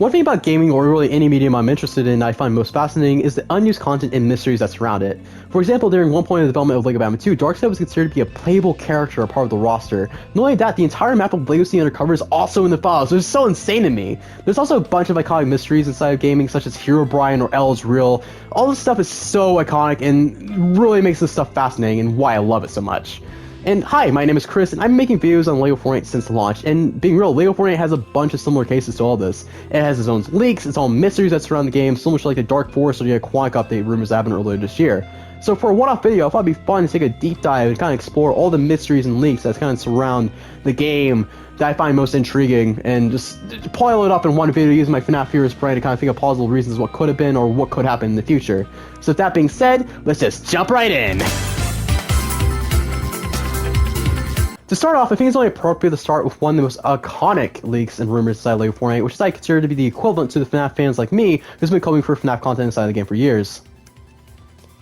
One thing about gaming, or really any medium I'm interested in, I find most fascinating is the unused content and mysteries that surround it. For example, during one point in the development of Lego Batman 2, Darkseid was considered to be a playable character, a part of the roster. Not only that, the entire map of Lego City Undercover is also in the files, which is so insane to me. There's also a bunch of iconic mysteries inside of gaming, such as Hero Brian or L's Real. All this stuff is so iconic and really makes this stuff fascinating and why I love it so much. And hi, my name is Chris, and I've been making videos on Lego Fortnite since launch, and being real, Lego Fortnite has a bunch of similar cases to all this. It has its own leaks, its own mysteries that surround the game, so much like the Dark Forest or the Aquatic Update Rumors that happened earlier this year. So for a one-off video, I thought it'd be fun to take a deep dive and kind of explore all the mysteries and leaks that kind of surround the game that I find most intriguing, and just pile it up in one video using my Fnaf theorist brain to kind of think of plausible reasons what could have been or what could happen in the future. So with that being said, let's just jump right in! To start off, I think it's only appropriate to start with one of the most iconic leaks and rumors inside Lego Fortnite, which is I consider to be the equivalent to the FNAF fans like me who's been covering for FNAF content inside the game for years.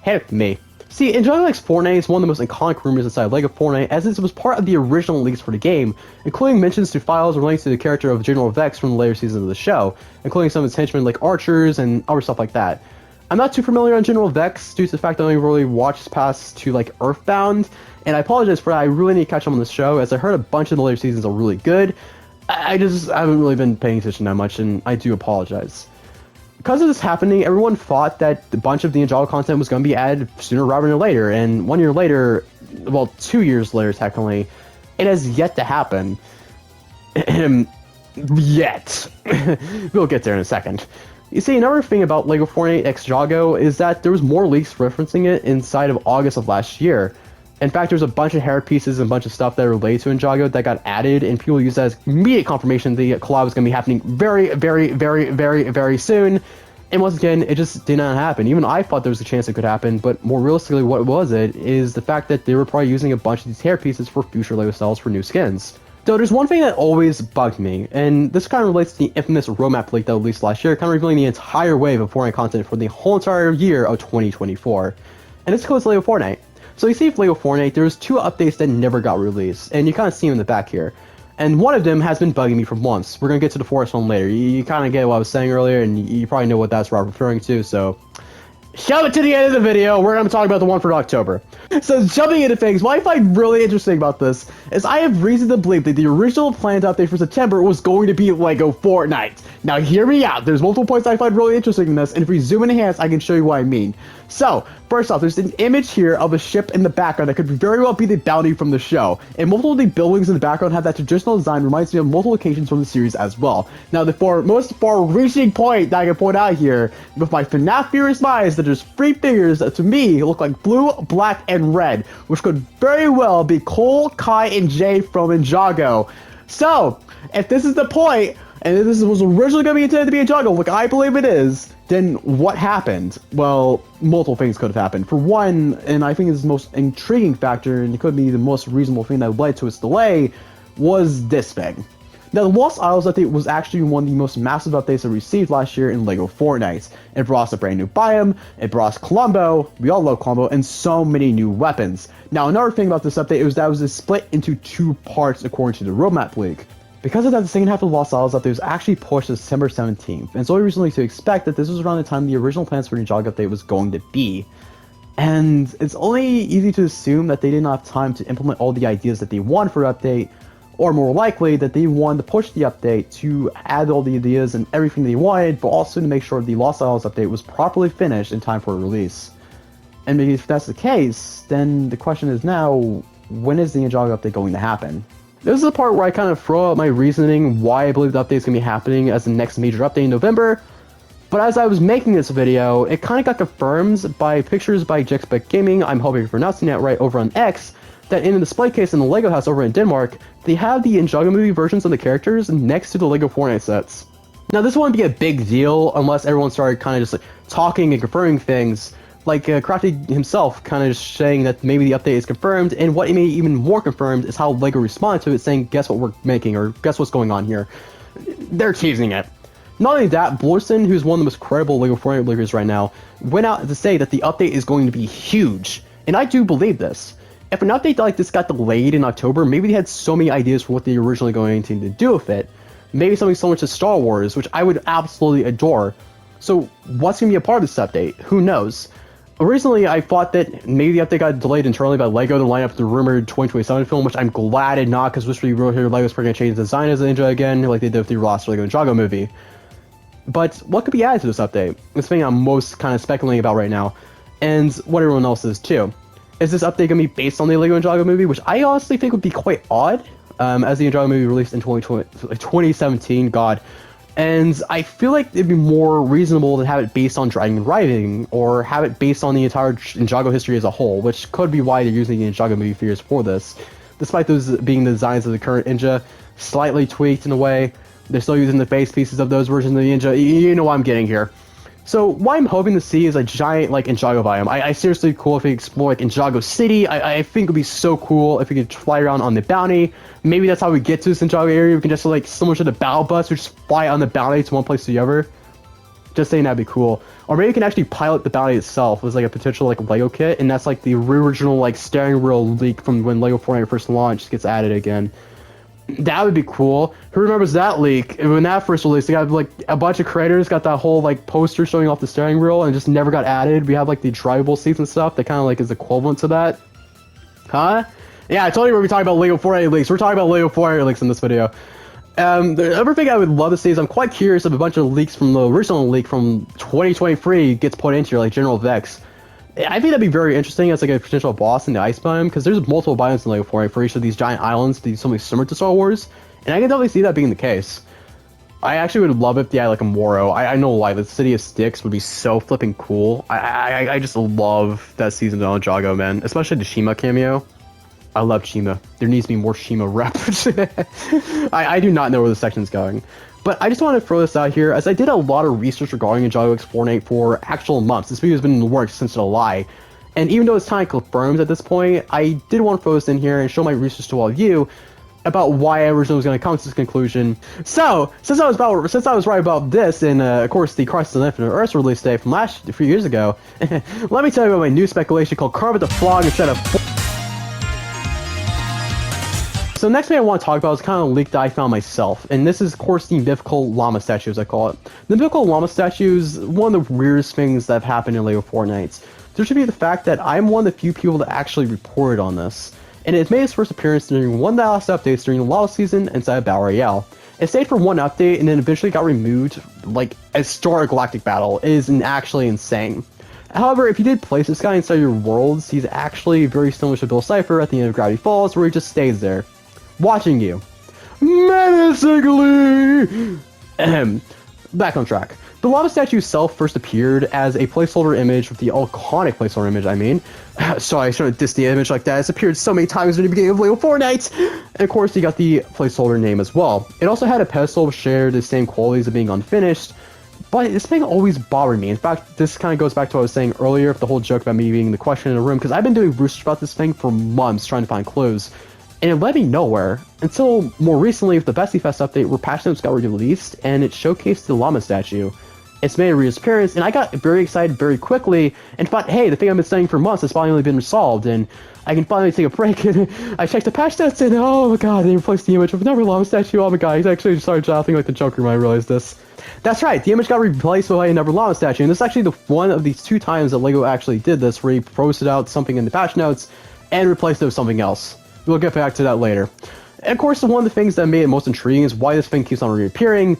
Help me. See, Ninjago likes Fortnite is one of the most iconic rumors inside Lego Fortnite, as it was part of the original leaks for the game, including mentions to files relating to the character of General Vex from the later seasons of the show, including some of its henchmen like archers and other stuff like that. I'm not too familiar on General Vex due to the fact that I only really watched past to like Earthbound, and I apologize for that. I really need to catch up on this show, as I heard a bunch of the later seasons are really good. I haven't really been paying attention that much, and I do apologize. Because of this happening, everyone thought that a bunch of the Ninjago content was going to be added sooner rather than later, and 1 year later, well, 2 years later technically, it has yet to happen. Yet. We'll get there in a second. You see, another thing about Lego Fortnite x Ninjago is that there was more leaks referencing it inside of August of last year. In fact, there's a bunch of hair pieces and a bunch of stuff that are related to Ninjago that got added, and people use that as immediate confirmation the collab was going to be happening very soon. And once again, it just did not happen. Even I thought there was a chance it could happen, but more realistically, what was it is the fact that they were probably using a bunch of these hair pieces for future Lego styles for new skins. Though there's one thing that always bugged me, and this kind of relates to the infamous roadmap leak that was released last year, kind of revealing the entire wave of Fortnite content for the whole entire year of 2024. And it's called Lego Fortnite. So you see with Lego Fortnite, there's 2 updates that never got released, and you kind of see them in the back here. And one of them has been bugging me for months. We're going to get to the forest one later. You kind of get what I was saying earlier, and you probably know what that's referring to, so shove it to the end of the video. We're going to talk about the one for October. So jumping into things, what I find really interesting about this is I have reason to believe that the original planned update for September was going to be Lego Fortnite. Now hear me out, there's multiple points I find really interesting in this, and if we zoom in enhance, I can show you what I mean. So, first off, there's an image here of a ship in the background that could very well be the bounty from the show, and multiple of the buildings in the background have that traditional design, reminds me of multiple locations from the series as well. Now the most far-reaching point that I can point out here, with my Fnaf theorist mind, is that there's 3 figures that to me look like blue, black, and red, which could very well be Cole, Kai, and Jay from Ninjago. So, if this is the point, and this was originally going to be intended to be Ninjago, like I believe it is, then what happened? Well, multiple things could have happened. For one, and I think it's the most intriguing factor, and it could be the most reasonable thing that led to its delay, was this thing. Now, the Lost Isles update was actually one of the most massive updates I received last year in Lego Fortnite. It brought us a brand new biome, it brought us Columbo, we all love Columbo, and so many new weapons. Now, another thing about this update was that it was split into 2 parts according to the roadmap leak. Because of that, the second half of the Lost Isles update was actually pushed to December 17th, and it's only recently to expect that this was around the time the original plans for the Ninjago update was going to be. And it's only easy to assume that they did not have time to implement all the ideas that they wanted for the update, or more likely that they wanted to push the update to add all the ideas and everything they wanted, but also to make sure the Lost Isles update was properly finished in time for release. And if that's the case, then the question is now, when is the Ninjago update going to happen? This is the part where I kind of throw out my reasoning why I believe the update is going to be happening as the next major update in November, but as I was making this video, it kind of got confirmed by pictures by Jexbeck Gaming, I'm hoping you're pronouncing that right, over on X, that in a display case in the Lego house over in Denmark, they have the Ninjago movie versions of the characters next to the Lego Fortnite sets. Now this wouldn't be a big deal unless everyone started kind of just like talking and confirming things, like Crafty himself kind of just saying that maybe the update is confirmed, and what made it even more confirmed is how Lego responded to it, saying, guess what we're making, or guess what's going on here. They're teasing it. Not only that, Blorson, who's one of the most credible Lego Fortnite leakers right now, went out to say that the update is going to be huge, and I do believe this. If an update like this got delayed in October, maybe they had so many ideas for what they were originally going to do with it, maybe something similar to Star Wars, which I would absolutely adore. So what's going to be a part of this update? Who knows? Originally, I thought that maybe the update got delayed internally by Lego to line up the rumored 2027 film, which I'm glad it not, because this we wrote here Lego's probably going to change the design as a Ninja again, like they did with the last Lego Ninjago movie. But what could be added to this update? It's the thing I'm most kind of speculating about right now, and what everyone else is too. Is this update going to be based on the Lego Ninjago movie, which I honestly think would be quite odd, as the Ninjago movie released in 2017, God. And I feel like it'd be more reasonable to have it based on driving and riding, or have it based on the entire Ninjago history as a whole, which could be why they're using the Ninjago movie figures for this. Despite those being the designs of the current Ninja, slightly tweaked in a way, they're still using the face pieces of those versions of the Ninja. You know what I'm getting here. So what I'm hoping to see is a giant like Ninjago biome. I seriously cool if we explore like Ninjago City. I think it would be so cool if we could fly around on the bounty. Maybe that's how we get to this Ninjago area. We can just like similar to the battle bus, we just fly on the bounty to one place to the other. Just saying that'd be cool. Or maybe we can actually pilot the bounty itself as like a potential like Lego kit, and that's like the original like steering wheel leak from when Lego Fortnite first launched gets added again. That would be cool. Who remembers that leak? When that first released, they got like a bunch of creators got that whole like poster showing off the steering wheel and just never got added. We have like the drivable seats and stuff that kind of like is equivalent to that. Huh? Yeah, I told you we're talking about Lego Fortnite leaks. We're talking about Lego Fortnite leaks in this video. The other thing I would love to see is I'm quite curious if a bunch of leaks from the original leak from 2023 gets put into here, like General Vex. I think that'd be very interesting as like a potential boss in the ice biome, because there's multiple biomes in Lego Fortnite for each of these giant islands to be something similar to Star Wars, and I can definitely see that being the case. I actually would love if they had like a Moro. I know why, the City of Sticks would be so flipping cool. I just love that season of Ninjago, man, especially the Shima cameo. I love Shima. There needs to be more Shima rep. I do not know where the section's going. But I just want to throw this out here, as I did a lot of research regarding Ninjago X Fortnite for actual months. This video has been in the works since July. And even though it's kind of confirmed at this point, I did want to throw this in here and show my research to all of you about why I originally was going to come to this conclusion. So, since I was right about this, and of course the Crisis on Infinite Earths release day from a few years ago, let me tell you about my new speculation called Carpet the Frog instead of... So the next thing I want to talk about is kind of a leak that I found myself, and this is of course the Mythical Llama statue, as I call it. The Mythical Llama statue is one of the weirdest things that have happened in Lego Fortnite. There should be the fact that I'm one of the few people that actually reported on this, and it made its first appearance during one of the last updates during the Llama season inside of Battle Royale. It stayed for one update and then eventually got removed, like a Star Galactic battle. It is actually insane. However, if you did place this guy inside your worlds, he's actually very similar to Bill Cipher at the end of Gravity Falls, where he just stays there, watching you menacingly. Back on track. The Llama statue itself first appeared as a placeholder image, with the iconic placeholder image, I mean. Sorry, I shouldn't diss the image like that. It's appeared so many times in the beginning of Lego Fortnite. And of course, you got the placeholder name as well. It also had a pedestal which shared the same qualities of being unfinished, but this thing always bothered me. In fact, this kind of goes back to what I was saying earlier, the whole joke about me being the question in the room, because I've been doing research about this thing for months trying to find clues. And it led me nowhere, until more recently with the Bestie Fest update where patch notes got released, and it showcased the Llama statue. It's made a reappearance, and I got very excited very quickly, and thought, hey, the thing I've been studying for months has finally been resolved, and I can finally take a break. And I checked the patch notes, and oh my god, they replaced the image with another Llama statue. Oh my god, he's actually started laughing like the Joker when I realized this. That's right, the image got replaced by another Llama statue, and this is actually one of these two times that Lego actually did this, where he posted out something in the patch notes, and replaced it with something else. We'll get back to that later. And of course, one of the things that made it most intriguing is why this thing keeps on reappearing.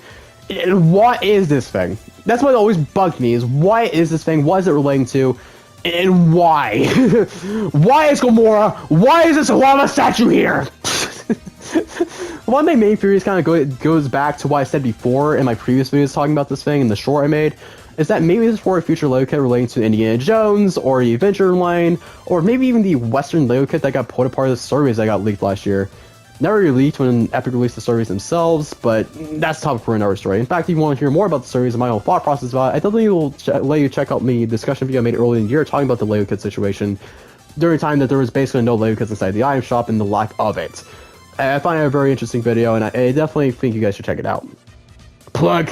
And what is this thing? That's what always bugged me, is why is this thing? What is it relating to? And why? Why is Gamora? Why is this Llama statue here? One of my main theories kind of goes back to what I said before in my previous videos talking about this thing and the short I made, is that maybe this is for a future Lego kit relating to Indiana Jones, or the Adventure line, or maybe even the Western Lego kit that got put apart of the surveys that got leaked last year. Never really leaked when Epic released the surveys themselves, but that's topic for another story. In fact, if you want to hear more about the surveys and my own thought process about it, I definitely will let you check out my discussion video I made earlier in the year talking about the Lego kit situation, during a time that there was basically no Lego kits inside the item shop and the lack of it. I find it a very interesting video, and I definitely think you guys should check it out. Plug!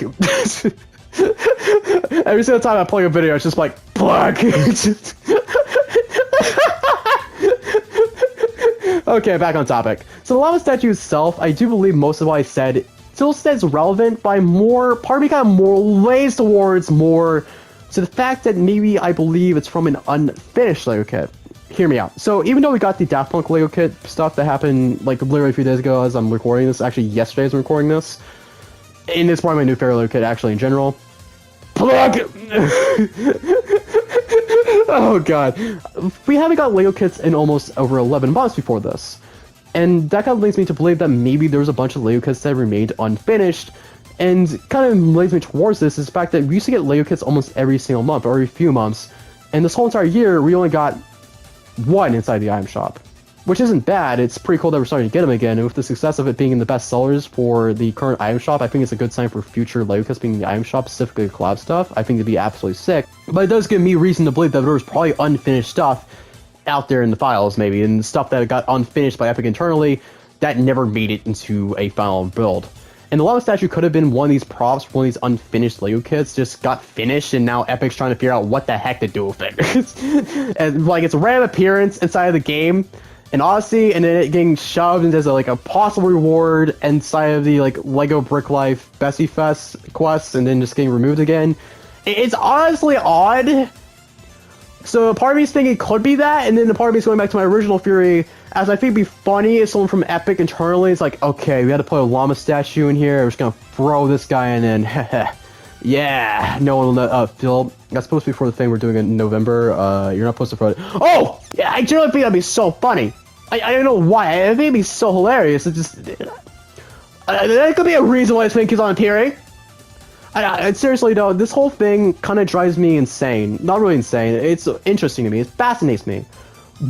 Every single time I play a video, it's just like, plug! Okay, back on topic. So the Llama statue itself, I do believe most of what I said still says relevant, but part of me kind of more lays towards more to the fact that maybe I believe it's from an unfinished Lego kit. Hear me out. So even though we got the Daft Punk Lego kit stuff that happened like literally a few days ago as I'm recording this, actually yesterday as I'm recording this, and it's probably my new favorite Lego kit actually in general. Plug! Oh god. We haven't got Lego kits in almost over 11 months before this. And that kind of leads me to believe that maybe there was a bunch of Lego kits that remained unfinished. And kind of leads me towards this is the fact that we used to get Lego kits almost every single month or every few months. And this whole entire year, we only got one inside the item shop. Which isn't bad. It's pretty cool that we're starting to get them again. And with the success of it being in the best sellers for the current item shop, I think it's a good sign for future Lego kits being in the item shop, specifically collab stuff. I think it'd be absolutely sick. But it does give me reason to believe that there was probably unfinished stuff out there in the files, maybe, and stuff that got unfinished by Epic internally that never made it into a final build. And the Llama statue could have been one of these props, one of these unfinished Lego kits, just got finished, and now Epic's trying to figure out what the heck to do with it. And like, it's a random appearance inside of the game in Odyssey, and then it getting shoved into like a possible reward inside of the like Lego Brick Life Bessie Fest quest, and then just getting removed again. It's honestly odd. So part of me is thinking it could be that, and then the part of me is going back to my original theory, as I think it'd be funny if someone from Epic internally is like, okay, we had to put a llama statue in here, we're just gonna throw this guy in, and yeah, no one will know. Phil, that's supposed to be for the thing we're doing in November. You're not supposed to throw it. Oh! Yeah, I generally think that'd be so funny. I don't know why. I think it'd be so hilarious. It just... there could be a reason why this thing keeps on appearing. Seriously though, this whole thing kind of drives me insane. Not really insane, it's interesting to me, it fascinates me.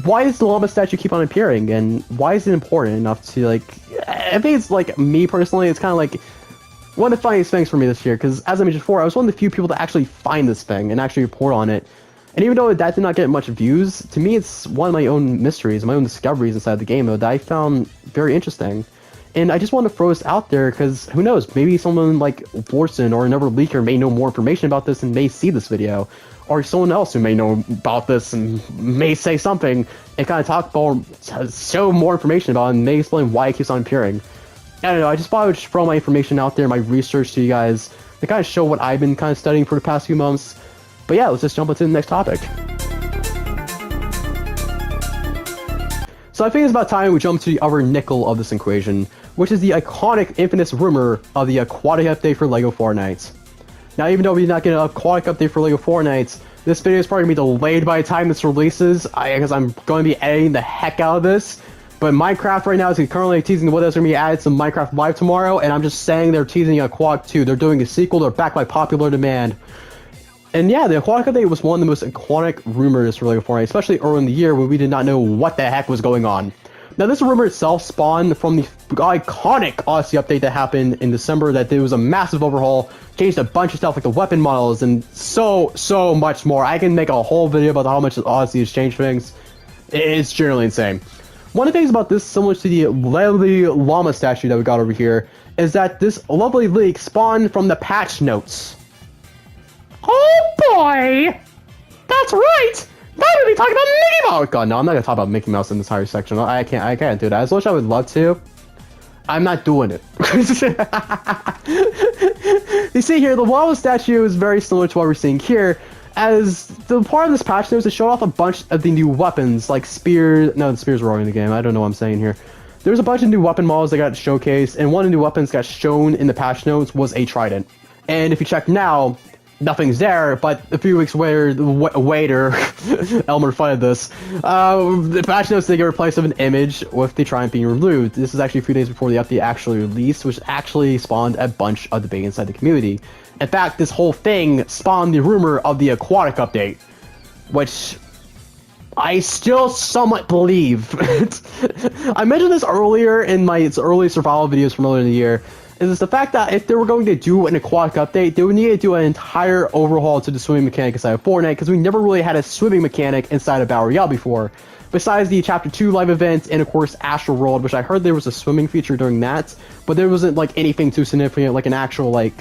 Why does the llama statue keep on appearing, and why is it important enough to like... I think it's like, me personally, it's kind of like one of the funniest things for me this year, because as I mentioned before, I was one of the few people to actually find this thing and actually report on it. And even though that did not get much views, to me it's one of my own mysteries, my own discoveries inside the game mode that I found very interesting. And I just want to throw this out there because who knows, maybe someone like Forsen or another leaker may know more information about this and may see this video. Or someone else who may know about this and may say something and kind of talk about, show more information about it and may explain why it keeps on appearing. I don't know, I just thought I would just throw my information out there, my research to you guys, to kind of show what I've been kind of studying for the past few months. But yeah, let's just jump into the next topic. So I think it's about time we jump to the other nickel of this equation, which is the iconic infamous rumor of the Aquatic Update for Lego Fortnite. Now, even though we did not get an Aquatic Update for Lego Fortnite, this video is probably going to be delayed by the time this releases, because I'm going to be editing the heck out of this. But Minecraft right now is currently teasing what is going to be added to Minecraft Live tomorrow, and I'm just saying they're teasing Aquatic 2. They're doing a sequel, they're backed by popular demand. And yeah, the Aquatic Update was one of the most iconic rumors for Lego Fortnite, especially early in the year when we did not know what the heck was going on. Now, this rumor itself spawned from the iconic Odyssey update that happened in December, that there was a massive overhaul, changed a bunch of stuff like the weapon models, and so much more. I can make a whole video about how much Odyssey has changed things. It's generally insane. One of the things about this, similar to the lovely llama statue that we got over here, is that this lovely leak spawned from the patch notes. Oh boy! That's right! I'm gonna be talking about Mickey Mouse! God, no, I'm not gonna talk about Mickey Mouse in this entire section. I can't do that. As much as I would love to, I'm not doing it. You see here, the llama statue is very similar to what we're seeing here, as the part of this patch notes to show off a bunch of the new weapons, like spears. No, the spears were already in the game. I don't know what I'm saying here. There's a bunch of new weapon models that got showcased, and one of the new weapons that got shown in the patch notes was a trident. And if you check now, nothing's there, but a few weeks later, Elmer funded this, the patch notes they get replaced with an image with the trident being removed. This is actually a few days before the update actually released, which actually spawned a bunch of debate inside the community. In fact, this whole thing spawned the rumor of the Aquatic Update, which I still somewhat believe. I mentioned this earlier in my early survival videos from earlier in the year, is the fact that if they were going to do an Aquatic Update, they would need to do an entire overhaul to the swimming mechanic inside of Fortnite, because we never really had a swimming mechanic inside of Battle Royale before. Besides the Chapter 2 live event, and of course Astral World, which I heard there was a swimming feature during that, but there wasn't like anything too significant, like an actual like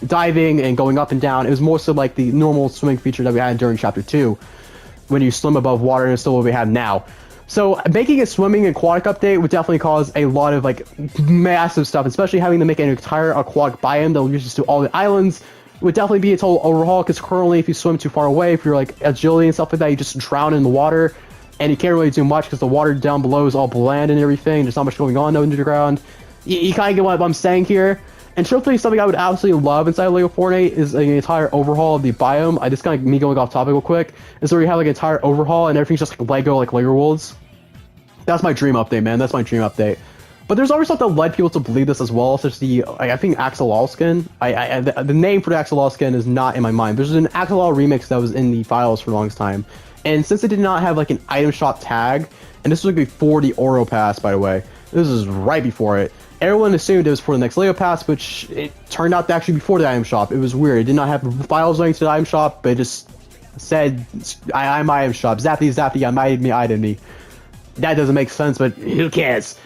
diving and going up and down. It was more so like the normal swimming feature that we had during Chapter 2, when you swim above water, and it's still what we have now. So making a swimming and aquatic update would definitely cause a lot of like massive stuff, especially having to make an entire aquatic biome that reaches to all the islands would definitely be a total overhaul, because currently if you swim too far away, if you're like agility and stuff like that, you just drown in the water and you can't really do much because the water down below is all bland and everything. There's not much going on underground. You kind of get what I'm saying here. And truthfully, something I would absolutely love inside of Lego Fortnite is an entire overhaul of the biome. I just kind of me going off topic real quick is where you have like an entire overhaul and everything's just like Lego worlds. That's my dream update, man. That's my dream update. But there's always stuff that led people to believe this as well, such as the I think Axolotl skin. The name for the Axolotl skin is not in my mind. There's an Axolotl remix that was in the files for the longest time, and since it did not have like an item shop tag, and this was before the Oro Pass, by the way, this is right before it. Everyone assumed it was for the next Lego Pass, which it turned out to actually be before the item shop. It was weird. It did not have files linked to the item shop, but it just said, I'm item shop. Zappy, zappy, item me. That doesn't make sense, but who cares?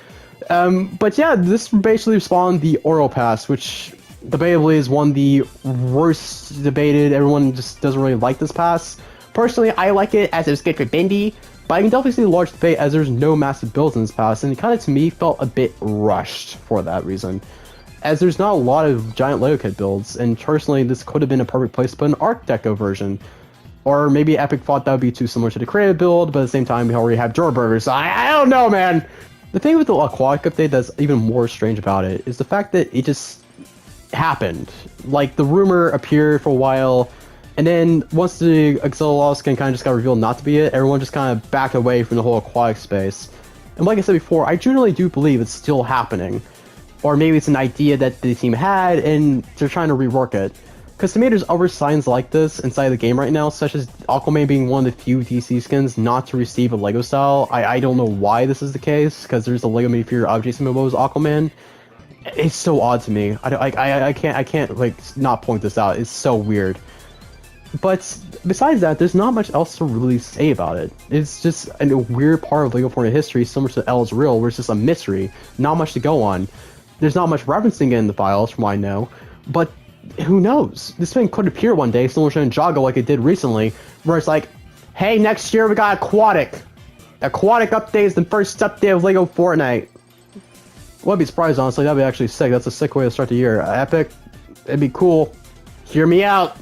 But yeah, this basically spawned the Oro Pass, which debatably is one of the worst debated. Everyone just doesn't really like this pass. Personally, I like it as it's good for Bendy, but I can definitely see the large debate as there's no massive builds in this pass, and it kind of, to me, felt a bit rushed for that reason, as there's not a lot of giant Lego kit builds, and personally, this could have been a perfect place to put an Art Deco version. Or maybe Epic thought that would be too similar to the creative build, but at the same time, we already have Jor Burgers, so I don't know, man! The thing with the Aquatic Update that's even more strange about it is the fact that it just happened. Like, the rumor appeared for a while, and then once the Axolotl skin kind of just got revealed not to be it, everyone just kind of backed away from the whole aquatic space. And like I said before, I generally do believe it's still happening. Or maybe it's an idea that the team had, and they're trying to rework it. Because to me, there's other signs like this inside the game right now, such as Aquaman being one of the few DC skins not to receive a Lego style. I don't know why this is the case, because there's a Lego minifigure of Jason Momoa's Aquaman. It's so odd to me. I can't like not point this out. It's so weird. But besides that, there's not much else to really say about it. It's just a weird part of Lego Fortnite history, similar to L's Real, where it's just a mystery. Not much to go on. There's not much referencing in the files, from what I know. But who knows? This thing could appear one day, similar to Ninjago like it did recently, where it's like, hey, next year we got Aquatic. Aquatic Update is the first update of Lego Fortnite. Wouldn't be surprised, honestly. That'd be actually sick. That's a sick way to start the year. Epic. It'd be cool. Hear me out.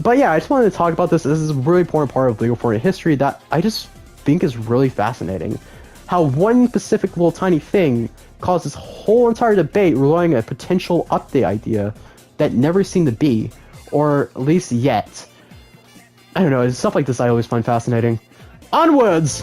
But yeah, I just wanted to talk about this. This is a really important part of Lego Fortnite history that I just think is really fascinating. How one specific little tiny thing caused this whole entire debate regarding a potential update idea that never seemed to be, or at least yet. I don't know, stuff like this I always find fascinating. Onwards!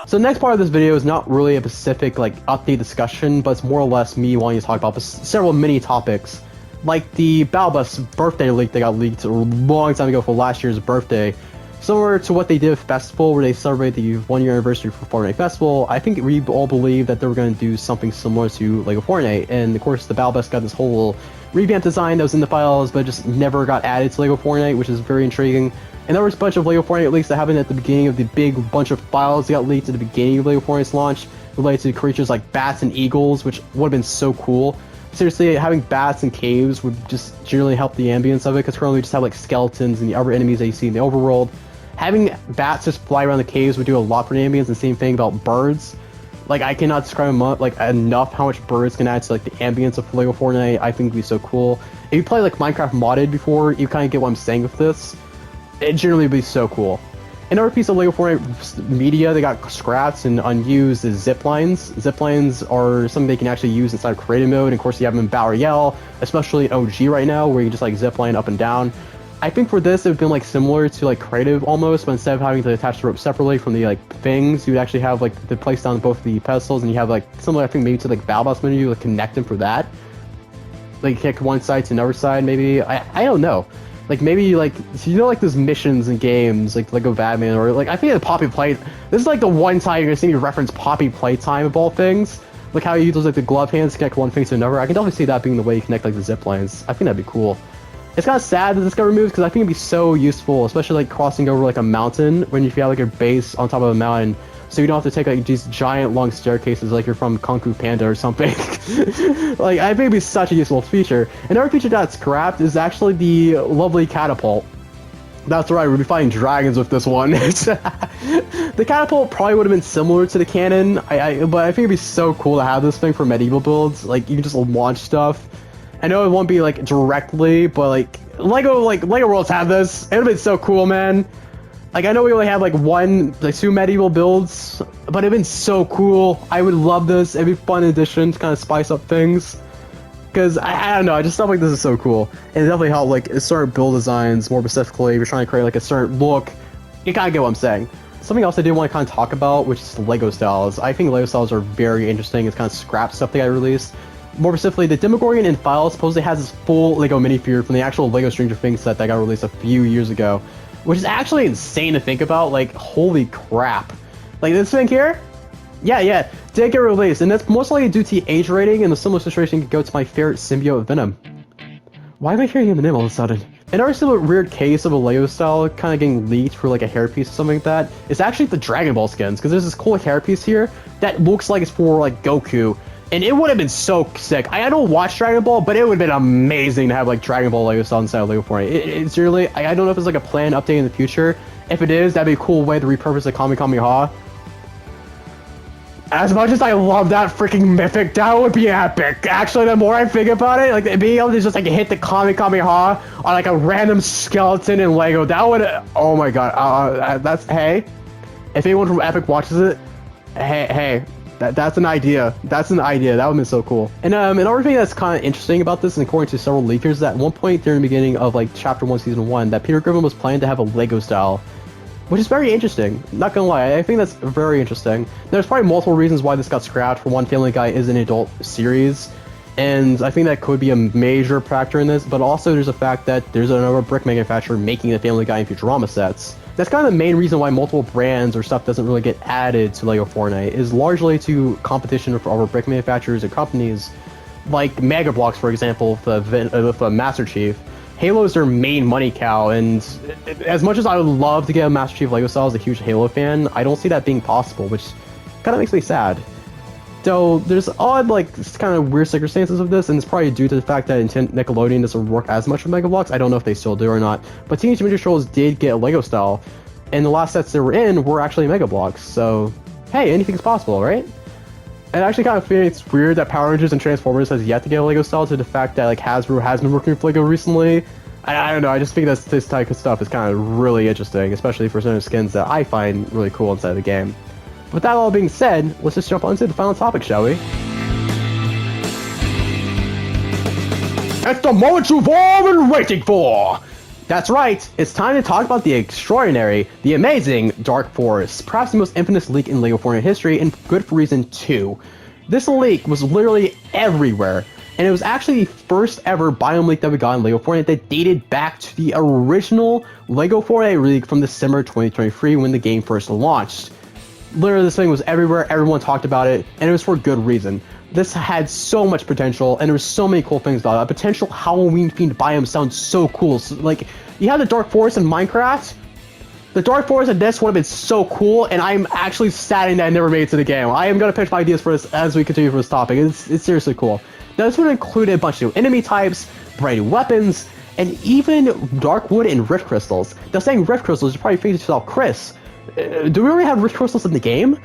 So the next part of this video is not really a specific like update discussion, but it's more or less me wanting to talk about several mini topics, like the Balbus birthday leak that got leaked a long time ago for last year's birthday. Similar to what they did with Festival, where they celebrate the 1 year anniversary for Fortnite Festival, I think we all believe that they were going to do something similar to Lego Fortnite, and of course the Balbus got this whole revamped design that was in the files, but just never got added to Lego Fortnite, which is very intriguing. And there was a bunch of Lego Fortnite leaks that happened at the beginning of the big bunch of files that got leaked at the beginning of Lego Fortnite's launch, related to creatures like bats and eagles, which would have been so cool. Seriously, having bats and caves would just generally help the ambience of it, because currently we just have like skeletons and the other enemies that you see in the overworld. Having bats just fly around the caves would do a lot for the ambience, and same thing about birds. Like, I cannot describe them up, like, enough how much birds can add to, like, the ambience of Lego Fortnite. I think it'd be so cool. If you play, like, Minecraft modded before, you kind of get what I'm saying with this. It generally would be so cool. Another piece of Lego Fortnite media that got scrapped and unused is ziplines. Ziplines are something they can actually use inside of creative mode, and of course you have them in Battle Royale, especially in OG right now, where you can just, like, zipline up and down. I think for this, it would have been like similar to like creative almost, but instead of having to attach the rope separately from the like things, you would actually have like the place down both the pedestals, and you have like similar, I think maybe to like Valboss menu, you like connect them for that. Like kick one side to another side, maybe. I don't know. Like maybe like, you know, like those missions in games like Lego Batman, or like I think the Poppy Play. This is like the one time you're gonna see me reference Poppy Playtime of all things. Like how you use those like the glove hands to connect one thing to another. I can definitely see that being the way you connect like the zip lines. I think that'd be cool. It's kind of sad that this got removed, because I think it'd be so useful, especially like crossing over like a mountain when you have like your base on top of a mountain, so you don't have to take like these giant long staircases like you're from Kung Fu Panda or something. Like, I think it'd be such a useful feature. Another feature that's scrapped is actually the lovely catapult. That's right, we'll be fighting dragons with this one. The catapult probably would have been similar to the cannon, but I think it'd be so cool to have this thing for medieval builds. Like, you can just launch stuff. I know it won't be, like, directly, but, like, Lego Worlds have this. It would have been so cool, man. Like, I know we only have, like, two medieval builds, but it'd been so cool. I would love this. It'd be a fun addition to kind of spice up things. Because, I don't know, I just felt like this is so cool. And it definitely helped, like, certain build designs, more specifically, if you're trying to create, like, a certain look. You kind of get what I'm saying. Something else I did want to kind of talk about, which is Lego styles. I think Lego styles are very interesting. It's kind of scrap stuff they got released. More specifically, the Demogorgon in File supposedly has this full Lego minifigure from the actual Lego Stranger Things set that got released a few years ago. Which is actually insane to think about. Like, holy crap. Like, this thing here? Yeah, did get released. And that's most likely due to the age rating, and a similar situation could go to my favorite symbiote, Venom. Why am I hearing him name all of a sudden? Another similar weird case of a Lego style kind of getting leaked for like a hairpiece or something like that is actually the Dragon Ball skins, because there's this cool hairpiece here that looks like it's for like Goku. And it would have been so sick. I don't watch Dragon Ball, but it would have been amazing to have like Dragon Ball Lego style inside of Lego Fortnite. It's really, I don't know if it's like a planned update in the future. If it is, that'd be a cool way to repurpose the Kamehameha. As much as I love that freaking mythic, that would be epic. Actually, the more I think about it, like being able to just like hit the Kamehameha on like a random skeleton in Lego, that would, oh my god, that's, hey, if anyone from Epic watches it, hey. That's an idea. That would have been so cool. And another thing that's kind of interesting about this, and according to several leakers, that at one point during the beginning of like Chapter 1, Season 1, that Peter Griffin was planning to have a Lego style, which is very interesting. Not gonna lie, I think that's very interesting. There's probably multiple reasons why this got scrapped. For one, Family Guy is an adult series, and I think that could be a major factor in this, but also there's a fact that there's another brick manufacturer making the Family Guy and Futurama sets. That's kind of the main reason why multiple brands or stuff doesn't really get added to Lego Fortnite, is largely to competition for other brick manufacturers and companies, like Mega Bloks, for example, with Master Chief. Halo is their main money cow, and as much as I would love to get a Master Chief Lego style as a huge Halo fan, I don't see that being possible, which kind of makes me sad. Though there's odd, like, kind of weird circumstances of this, and it's probably due to the fact that Nickelodeon doesn't work as much with Mega Bloks. I don't know if they still do or not, but Teenage Mutant Ninja Turtles did get a Lego style, and the last sets they were in were actually Mega Bloks. So, hey, anything's possible, right? And I actually kind of feel it's weird that Power Rangers and Transformers has yet to get a Lego style, to the fact that like Hasbro has been working with Lego recently. I don't know. I just think that this type of stuff is kind of really interesting, especially for certain skins that I find really cool inside the game. With that all being said, let's just jump on to the final topic, shall we? It's the moment you've all been waiting for! That's right, it's time to talk about the extraordinary, the amazing Dark Forest, perhaps the most infamous leak in Lego Fortnite history, and good for reason too. This leak was literally everywhere, and it was actually the first ever biome leak that we got in Lego Fortnite that dated back to the original Lego Fortnite leak from December 2023 when the game first launched. Literally, this thing was everywhere, everyone talked about it, and it was for good reason. This had so much potential, and there were so many cool things about it. A potential Halloween-themed biome sounds so cool. So, like, you have the Dark Forest in Minecraft. The Dark Forest in this would have been so cool, and I'm actually saddened that I never made it to the game. I am going to pitch my ideas for this as we continue for this topic. It's seriously cool. Now, this would include a bunch of new enemy types, brand new weapons, and even dark wood and rift crystals. Now, saying rift crystals, you probably think to yourself, Chris, do we already have rift crystals in the game?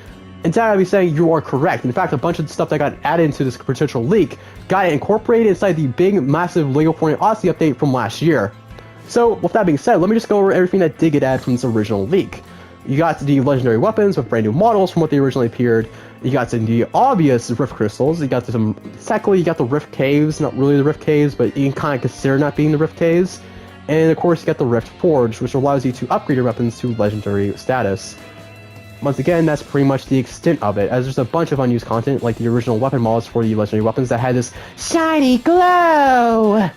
Instead, I'd be saying you are correct. In fact, a bunch of stuff that got added into this potential leak got incorporated inside the big, massive Lego Fortnite Odyssey update from last year. So, with that being said, let me just go over everything that did get added from this original leak. You got the legendary weapons with brand new models from what they originally appeared. You got the obvious rift crystals. You got technically, you got the rift caves, not really the rift caves, but you can kind of consider not being the rift caves. And of course, you got the Rift Forge, which allows you to upgrade your weapons to legendary status. Once again, that's pretty much the extent of it, as there's a bunch of unused content, like the original weapon models for the legendary weapons that had this shiny glow!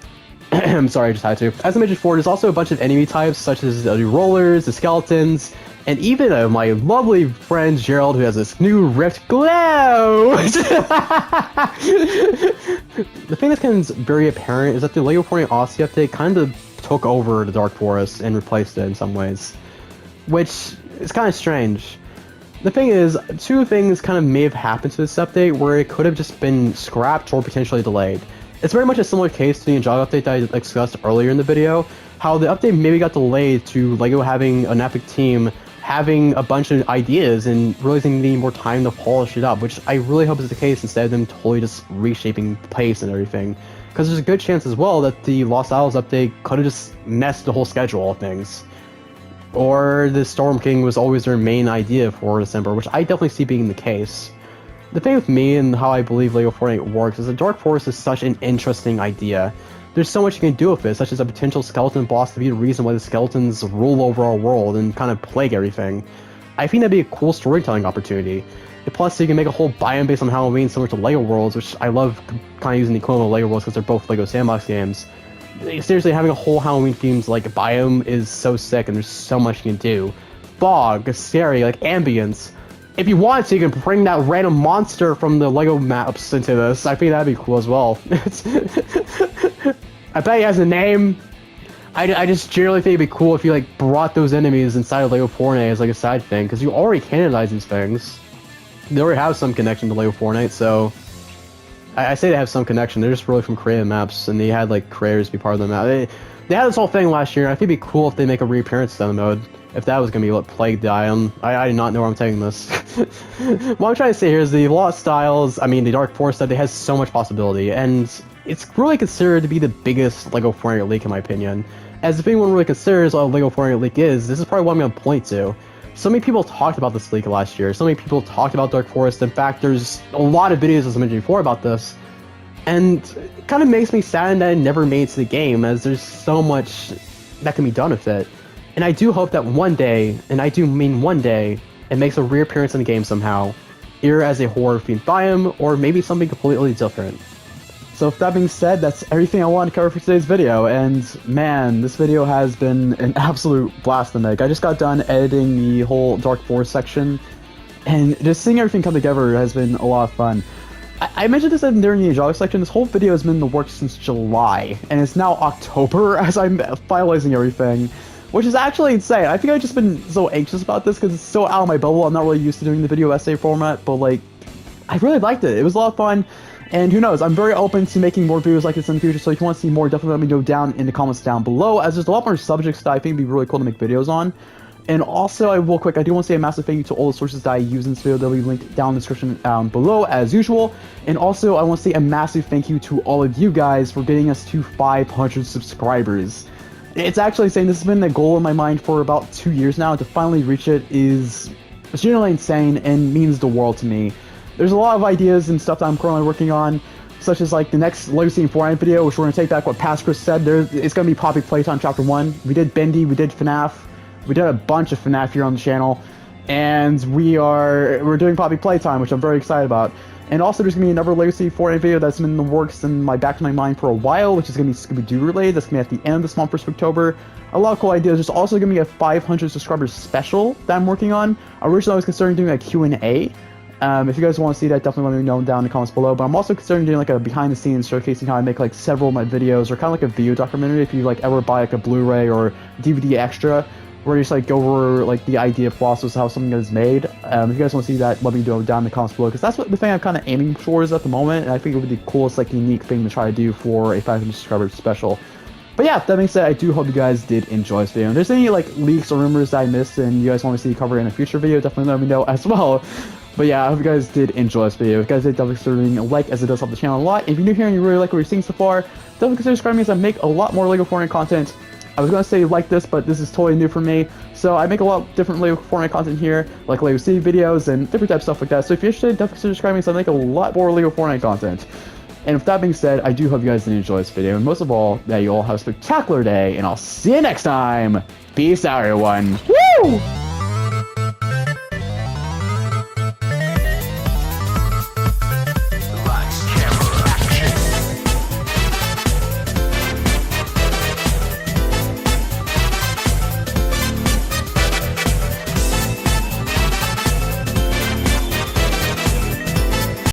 I'm sorry, I just had to. As I mentioned before, there's also a bunch of enemy types, such as the rollers, the skeletons, and even my lovely friend Gerald, who has this new Rift Glow! The thing that's kind of very apparent is that the Lego Fortnite Odyssey update kind of took over the Dark Forest and replaced it in some ways, which is kind of strange. The thing is, two things kind of may have happened to this update where it could have just been scrapped or potentially delayed. It's very much a similar case to the Ninjago update that I discussed earlier in the video. how the update maybe got delayed to Lego having an epic team, having a bunch of ideas, and realizing they need more time to polish it up, which I really hope is the case instead of them totally just reshaping pace and everything. Because there's a good chance as well that the Lost Isles update could have just messed the whole schedule of things. Or the Storm King was always their main idea for December, which I definitely see being the case. The thing with me and how I believe Lego Fortnite works is the Dark Forest is such an interesting idea. There's so much you can do with it, such as a potential skeleton boss to be the reason why the skeletons rule over our world and kind of plague everything. I think that'd be a cool storytelling opportunity. And plus, you can make a whole biome based on Halloween similar to Lego Worlds, which I love kind of using the equivalent of Lego Worlds because they're both Lego sandbox games. Seriously, having a whole Halloween themed like biome is so sick, and there's so much you can do. Fog, scary, like ambience. If you want to, you can bring that random monster from the Lego maps into this. I think that'd be cool as well. I bet he has a name. I just generally think it'd be cool if you like brought those enemies inside of Lego Fortnite as like a side thing, because you already canonize these things. They already have some connection to Lego Fortnite, so I say they have some connection. They're just really from creative maps, and they had like creators be part of the map. They had this whole thing last year. I think it'd be cool if they make a reappearance to the mode. If that was gonna be what Plague Dion, I do not know where I'm taking this. What I'm trying to say here is the Lost Isles, I mean the Dark Forest update has so much possibility, and it's really considered to be the biggest Lego Fortnite leak in my opinion. As if anyone really considers what a Lego Fortnite leak is, this is probably what I'm gonna point to. So many people talked about this leak last year, so many people talked about Dark Forest. In fact, there's a lot of videos as I mentioned before about this, and it kind of makes me sad that it never made it to the game, as there's so much that can be done with it. And I do hope that one day, and I do mean one day, it makes a reappearance in the game somehow, either as a horror-themed biome, or maybe something completely different. So with that being said, that's everything I wanted to cover for today's video, and man, this video has been an absolute blast to make. I just got done editing the whole Dark Forest section, and just seeing everything come together has been a lot of fun. I mentioned this during the Ninjago section. This whole video has been in the works since July, and it's now October as I'm finalizing everything, which is actually insane. I think I've just been so anxious about this because it's so out of my bubble. I'm not really used to doing the video essay format, but like, I really liked it. It was a lot of fun, and who knows, I'm very open to making more videos like this in the future, so if you want to see more, definitely let me know down in the comments down below, as there's a lot more subjects that I think would be really cool to make videos on. And also, I do want to say a massive thank you to all the sources that I use in this video. They'll be linked down in the description below, as usual. And also, I want to say a massive thank you to all of you guys for getting us to 500 subscribers. It's actually saying this has been the goal in my mind for about 2 years now. To finally reach it is genuinely insane and means the world to me. There's a lot of ideas and stuff that I'm currently working on, such as like the next Lego City Fortnite video, which we're going to take back what past Chris said. It's going to be Poppy Playtime Chapter 1. We did Bendy, we did Fnaf. We did a bunch of Fnaf here on the channel, and we're doing Poppy Playtime, which I'm very excited about. And also, there's gonna be another Lego City Fortnite video that's been in the works in my back of my mind for a while, which is gonna be Scooby-Doo related. That's gonna be at the end of this month, 1st of October. A lot of cool ideas. There's also gonna be a 500 subscribers special that I'm working on. Originally, I was considering doing a Q&A. If you guys want to see that, definitely let me know down in the comments below. But I'm also considering doing like a behind the scenes showcasing how I make like several of my videos, or kind of like a video documentary if you like ever buy like a Blu-ray or DVD extra, where you just like go over like the idea process, how something is made. If you guys want to see that, let me know down in the comments below, because that's what the thing I'm kind of aiming towards at the moment, and I think it would be the coolest like unique thing to try to do for a 500 subscriber special. But yeah, that being said, I do hope you guys did enjoy this video. If there's any like leaks or rumors that I missed and you guys want to see covered in a future video, definitely let me know as well. But yeah, I hope you guys did enjoy this video. If you guys did, definitely consider leaving a like, as it does help the channel a lot. If you're new here and you really like what you're seeing so far, definitely consider subscribing, as I make a lot more Lego Fortnite content. I was going to say like this, but this is totally new for me. So I make a lot of different Lego Fortnite content here, like Lego City videos and different types of stuff like that. So if you're interested, definitely consider subscribing, so I make a lot more Lego Fortnite content. And with that being said, I do hope you guys did enjoy this video. And most of all, that you all have a spectacular day. And I'll see you next time. Peace out, everyone. Woo!